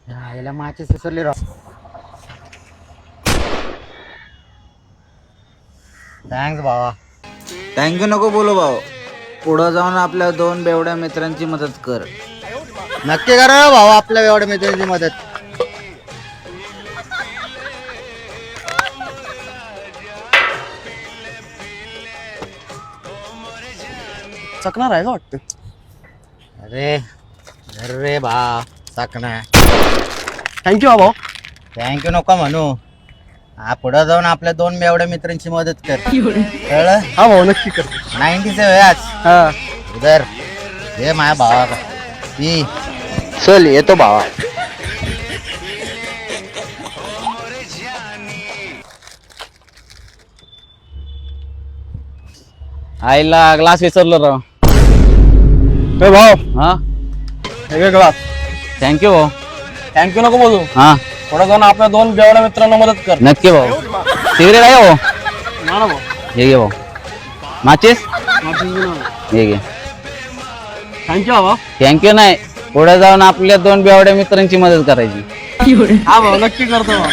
याला माचे सुसरले राव. थँक्स भावा. थँक्यू नको बोलू भाऊ. पुढं जाऊन आपल्या 2 बेवड्या मित्रांची मदत कर. नक्की करा भावा आपल्या एवढ्या मित्रांची मदत. चकणार आहे का वाटतं. अरे अरे भा साकणा. थँक्यू भाऊ. थँक्यू नको म्हणू. हा पुढं जाऊन आपल्या 2 एवढ्या मित्रांची मदत कर. कळलं. हा भाऊ नक्की करतो. 90 व्याज हा उधर हे माझ्या भावा ती. चल येतो भावा. आईला ग्लास विसरलो राव. ए भाऊ हा एक ग्लास. थँक्यू भाऊ. थँक्यू नको बोलू. हा थोडं जाऊन आपल्या 2 बेवड्या मित्रांना मदत कर. नक्की भाऊ. सिगरेट आहे भाऊ. ना भाऊ. हे घे भाऊ. माचीस हे घे. थँक्यू भाऊ. थँक्यू नाही, पुढे जाऊन आपल्या 2 बेवड्या मित्रांची मदत करायची. हा भाऊ नक्की करतो भाऊ.